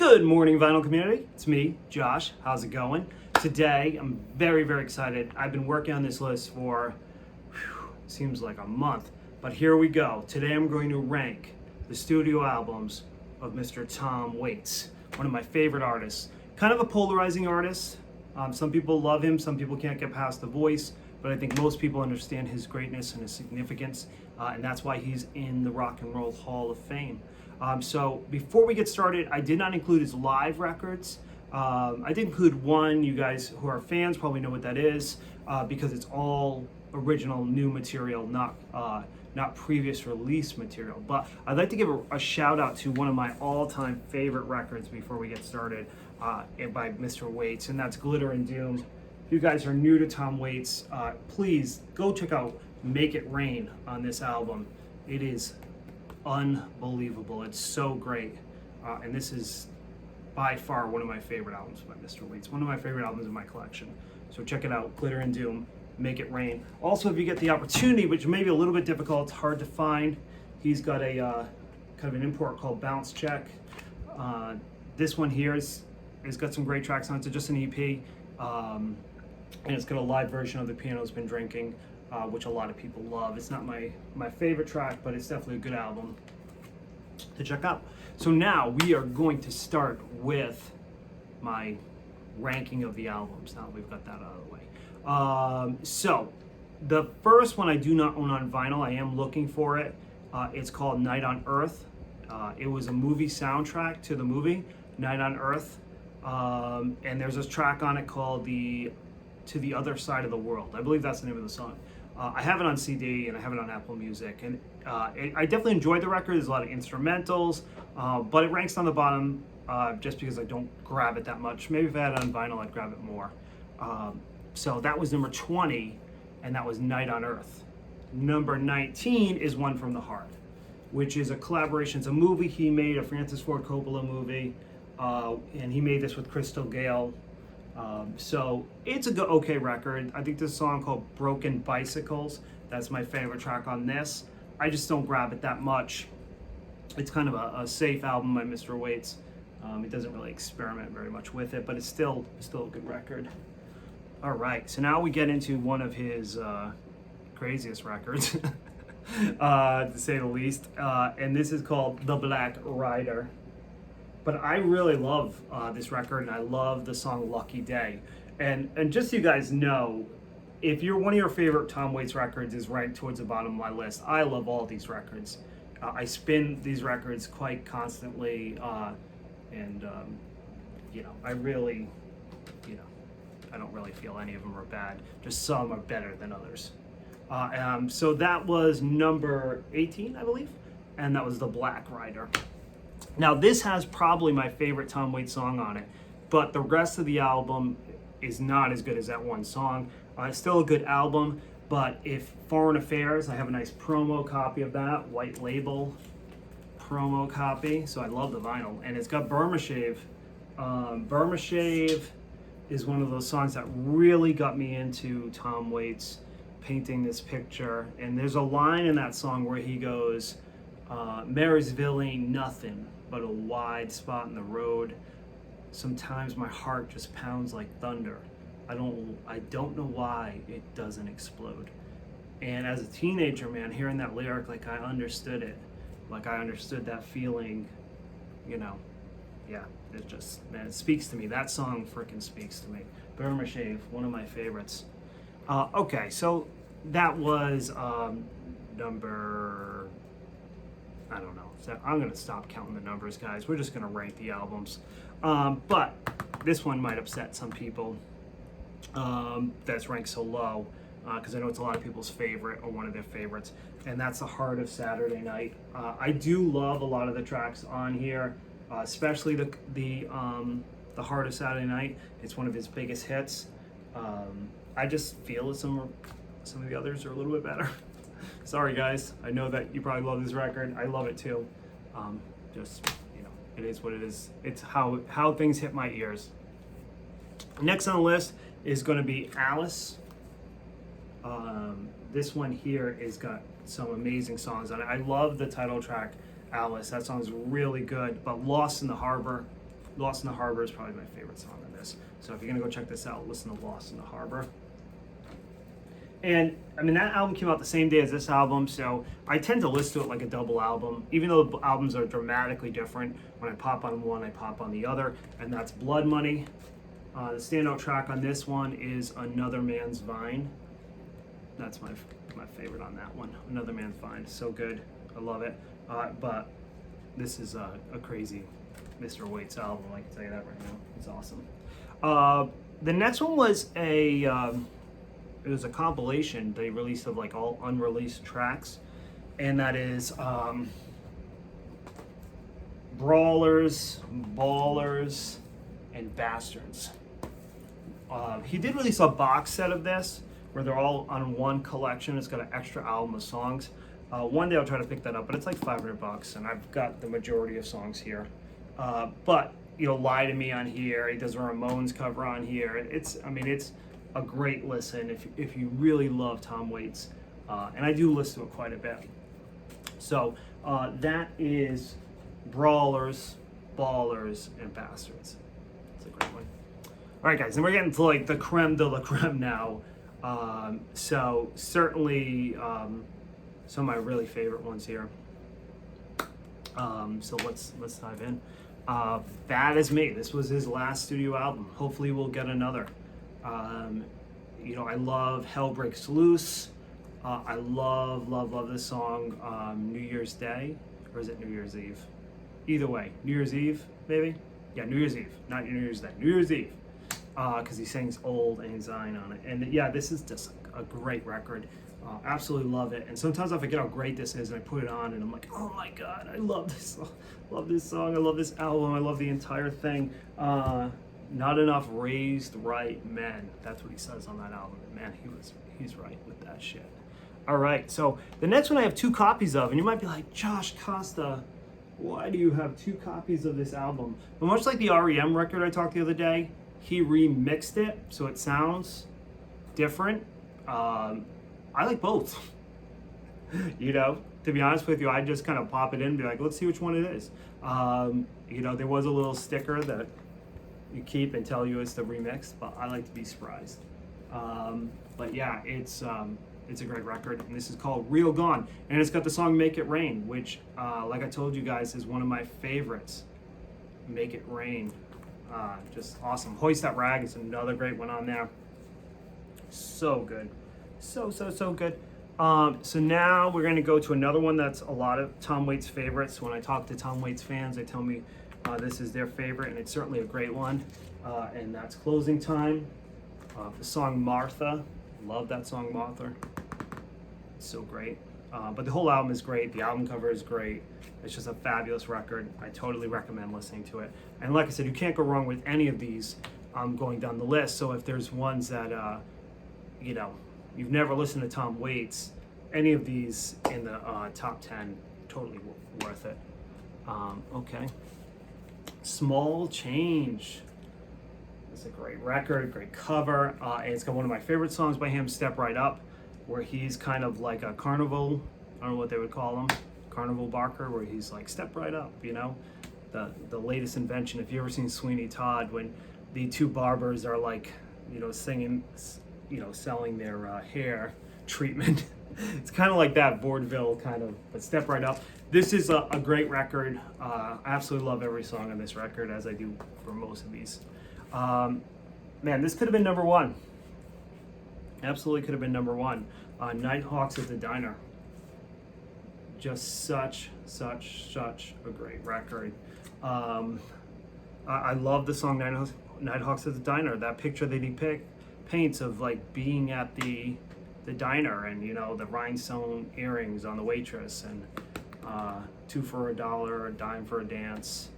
Good morning, vinyl community. It's me, Josh. How's it going? Today, I'm very, very excited. I've been working on this list for, seems like a month, but here we go. Today, I'm going to rank the studio albums of Mr. Tom Waits, one of my favorite artists. Kind of a polarizing artist. Some people love him, some people can't get past the voice, but I think most people understand his greatness and his significance, and that's why he's in the Rock and Roll Hall of Fame. So before we get started, I did not include his live records. I did include one. You guys who are fans probably know what that is, because it's all original new material, not previous release material. But I'd like to give a shout out to one of my all-time favorite records before we get started, by Mr. Waits, and that's Glitter and Doom. If you guys are new to Tom Waits, please go check out Make It Rain on this album. It is unbelievable. It's so great. And this is by far one of my favorite albums by Mr. Waits. One of my favorite albums in my collection. So check it out, Glitter and Doom, Make It Rain. Also, if you get the opportunity, which may be a little bit difficult, it's hard to find, he's got a kind of an import called Bounce Check. This one here has got some great tracks on it. It's just an EP. And it's got a live version of The Piano's Been Drinking, which a lot of people love. It's not my favorite track, but it's definitely a good album to check out. So now we are going to start with my ranking of the albums. Now we've got that out of the way. So the first one I do not own on vinyl. I am looking for it. It's called Night on Earth. It was a movie soundtrack to the movie Night on Earth. And there's this track on it called To the Other Side of the World. I believe that's the name of the song. I have it on CD and I have it on Apple Music, and I definitely enjoyed the record. There's a lot of instrumentals, but it ranks on the bottom just because I don't grab it that much. Maybe if I had it on vinyl, I'd grab it more. So that was number 20, and that was Night on Earth. Number 19 is One from the Heart, which is a collaboration. It's a movie he made, a Francis Ford Coppola movie, and he made this with Crystal Gayle. So it's a okay record. I think there's a song called Broken Bicycles. That's my favorite track on this. I just don't grab it that much. It's kind of a safe album by Mr. Waits. It doesn't really experiment very much with it, but it's still a good record. All right, so now we get into one of his craziest records, to say the least. And this is called The Black Rider. But I really love this record, and I love the song Lucky Day. And just so you guys know, if one of your favorite Tom Waits records is ranked towards the bottom of my list, I love all these records. I spin these records quite constantly, and I really, I don't really feel any of them are bad. Just some are better than others. So that was number 18, I believe, and that was The Black Rider. Now, this has probably my favorite Tom Waits song on it, but the rest of the album is not as good as that one song. It's still a good album, but if Foreign Affairs, I have a nice promo copy of that, white label promo copy, so I love the vinyl, and it's got Burma Shave. Burma Shave is one of those songs that really got me into Tom Waits painting this picture, and there's a line in that song where he goes, Marysville ain't nothing but a wide spot in the road. Sometimes my heart just pounds like thunder. I don't know why it doesn't explode. And as a teenager, man, hearing that lyric, like I understood it. Like I understood that feeling, yeah, it just, man, it speaks to me. That song freaking speaks to me. Burma Shave, one of my favorites. Okay, so that was number, I don't know. So I'm going to stop counting the numbers, guys. We're just going to rank the albums. But this one might upset some people that's ranked so low, because I know it's a lot of people's favorite or one of their favorites, and that's The Heart of Saturday Night. I do love a lot of the tracks on here, especially the Heart of Saturday Night. It's one of his biggest hits. I just feel that some of the others are a little bit better. Sorry, guys. I know that you probably love this record. I love it too. It is what it is. It's how things hit my ears. Next on the list is going to be Alice. This one here has got some amazing songs on it. I love the title track, Alice. That song's really good. But Lost in the Harbor Lost in the Harbor is probably my favorite song on this. So if you're gonna go check this out, listen to Lost in the Harbor. And I mean, that album came out the same day as this album, so I tend to listen to it like a double album, even though the albums are dramatically different. When I pop on one, I pop on the other, and that's Blood Money. The standout track on this one is Another Man's Vine. That's my favorite on that one. Another Man's Vine, so good, I love it. But this is a crazy Mr. Waits album, I can tell you that right now. It's awesome. The next one was it was a compilation they released of like all unreleased tracks, and that is Brawlers, Ballers, and Bastards. He did release a box set of this where they're all on one collection. It's got an extra album of songs. One day I'll try to pick that up, but it's like $500, and I've got the majority of songs here. But you know, Lie to Me on here. He does a Ramones cover on here. It's a great listen if you really love Tom Waits, and I do listen to it quite a bit. So that is Brawlers, Ballers, and Bastards. It's a great one. All right, guys, and we're getting to like the creme de la creme now. So certainly some of my really favorite ones here. So let's dive in. Bad As Me. This was his last studio album. Hopefully we'll get another. You know, I love Hell Breaks Loose. I love this song, New Year's Day, or is it New Year's Eve? Either way, New Year's Eve, maybe? Yeah, New Year's Eve, not New Year's Day, New Year's Eve. Because he sings Old Lang Syne on it. And yeah, this is just a great record. Absolutely love it. And sometimes I forget how great this is, and I put it on, and I'm like, oh my God, I love this song. Love this song. I love this album. I love the entire thing. Not enough raised right men. That's what he says on that album. Man, he's right with that shit. All right, so the next one I have 2 copies of, and you might be like, Josh Costa, why do you have 2 copies of this album? But much like the REM record I talked the other day, he remixed it so it sounds different. I like both. You know, to be honest with you, I just kind of pop it in and be like, let's see which one it is. You know, there was a little sticker that you keep and tell you it's the remix, but I like to be surprised. But yeah, it's a great record, and this is called Real Gone, and it's got the song Make It Rain, which, like I told you guys, is one of my favorites. Make It Rain. Just awesome. Hoist That Rag is another great one on there. So good. So good. So now we're going to go to another one that's a lot of Tom Waits' favorites. When I talk to Tom Waits fans, they tell me this is their favorite, and it's certainly a great one. And that's Closing Time. The song Martha. Love that song, Martha. It's so great. But the whole album is great. The album cover is great. It's just a fabulous record. I totally recommend listening to it. And like I said, you can't go wrong with any of these going down the list. So if there's ones that, you know, you've never listened to Tom Waits, any of these in the top 10, totally worth it. Okay. Small Change. It's a great record, great cover. And it's got one of my favorite songs by him, Step Right Up, where he's kind of like a carnival, I don't know what they would call him, carnival barker, where he's like, step right up, you know? The latest invention. If you ever seen Sweeney Todd, when the 2 barbers are like, you know, singing, you know, selling their hair treatment. It's kind of like that vaudeville kind of, but Step Right Up. This is a great record. I absolutely love every song on this record, as I do for most of these. Man, this could have been number 1. Absolutely could have been number 1. Nighthawks at the Diner. Just such a great record. I love the song Nighthawks at the Diner. That picture that he paints of like being at the diner, and you know, the rhinestone earrings on the waitress, and 2 for $1, a dime for a dance.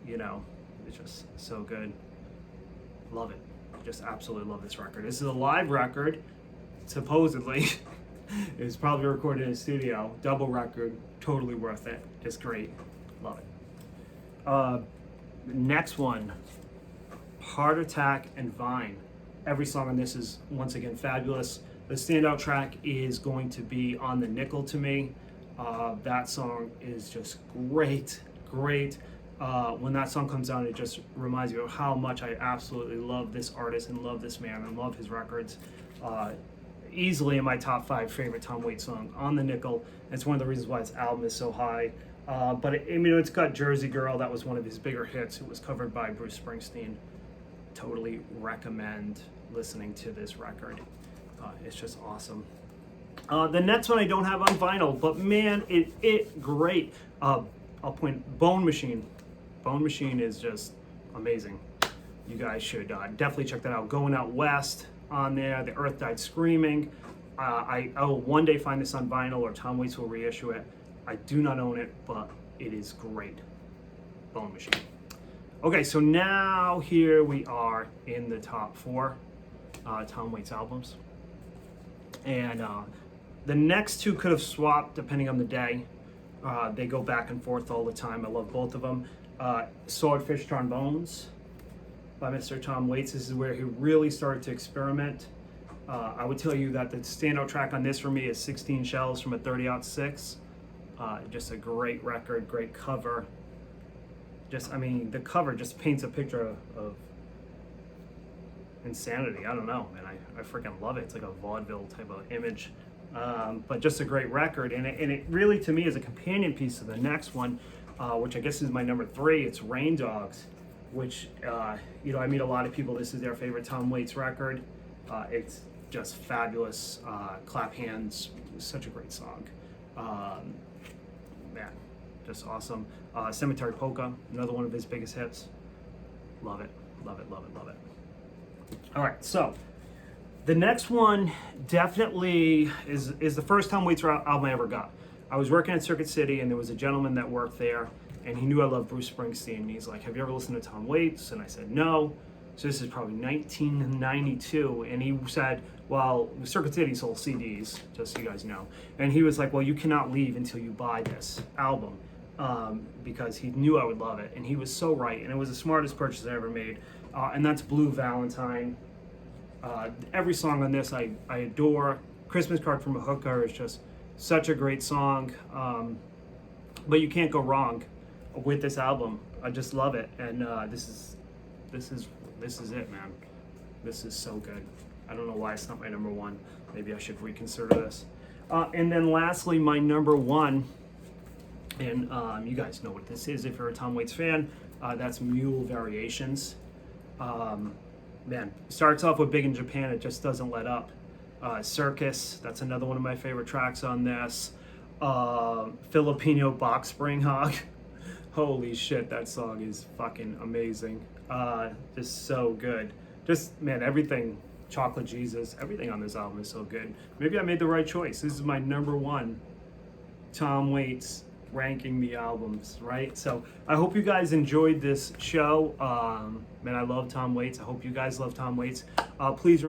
You know, it's just so good. Love it. Just absolutely love this record. This is a live record, supposedly. It was probably recorded in a studio. Double record, totally worth it. Just great. Love it. Next one, Heart Attack and Vine. Every song on this is, once again, fabulous. The standout track is going to be On the Nickel to Me. That song is just great. when that song comes on, it just reminds me of how much I absolutely love this artist and love this man and love his records. Easily in my top 5 favorite Tom Waits song on the nickel. It's one of the reasons why this album is so high. But it's got Jersey Girl. That was one of his bigger hits. It was covered by Bruce Springsteen. Totally recommend listening to this record. It's just awesome. The next one I don't have on vinyl, but man, it great. I'll point Bone Machine. Bone Machine is just amazing. You guys should definitely check that out. Going Out West on there. The Earth Died Screaming. I will one day find this on vinyl, or Tom Waits will reissue it. I do not own it, but it is great. Bone Machine. Okay, so now here we are in the top 4 Tom Waits albums. And the next 2 could have swapped depending on the day. They go back and forth all the time. I love both of them. Swordfish Trombones by Mr. Tom Waits. This is where he really started to experiment. I would tell you that the standout track on this for me is 16 Shells from a 30-06. Just a great record, great cover. The cover just paints a picture of insanity. I don't know, man. I freaking love it. It's like a vaudeville type of image. But just a great record. And it really, to me, is a companion piece to the next one, which I guess is my number 3. It's Rain Dogs, which, I meet a lot of people. This is their favorite Tom Waits record. It's just fabulous. Clap Hands, such a great song. Man, just awesome. Cemetery Polka, another one of his biggest hits. Love it, love it, love it, love it. All right, so the next one definitely is the first Tom Waits album I ever got. I was working at Circuit City, and there was a gentleman that worked there, and he knew I loved Bruce Springsteen. And he's like, "Have you ever listened to Tom Waits?" And I said, "No." So this is probably 1992, and he said, well, Circuit City sold CDs, just so you guys know. And he was like, well, you cannot leave until you buy this album, because he knew I would love it. And he was so right, and it was the smartest purchase I ever made. And that's Blue Valentine. Every song on this I adore. Christmas Card from a Hooker is just such a great song. But you can't go wrong with this album. I just love it. And this is it, man. This is so good. I don't know why it's not my number 1. Maybe I should reconsider this. And then lastly, my number 1, and you guys know what this is if you're a Tom Waits fan, that's Mule Variations. Man, starts off with Big in Japan, it just doesn't let up. Circus, that's another one of my favorite tracks on this. Filipino Box Spring Hog. Holy shit, that song is fucking amazing. Just so good. Just, man, everything, Chocolate Jesus, everything on this album is so good. Maybe I made the right choice. This is my number 1 Tom Waits ranking the albums, right? So I hope you guys enjoyed this show. Man, I love Tom Waits. I hope you guys love Tom Waits. Please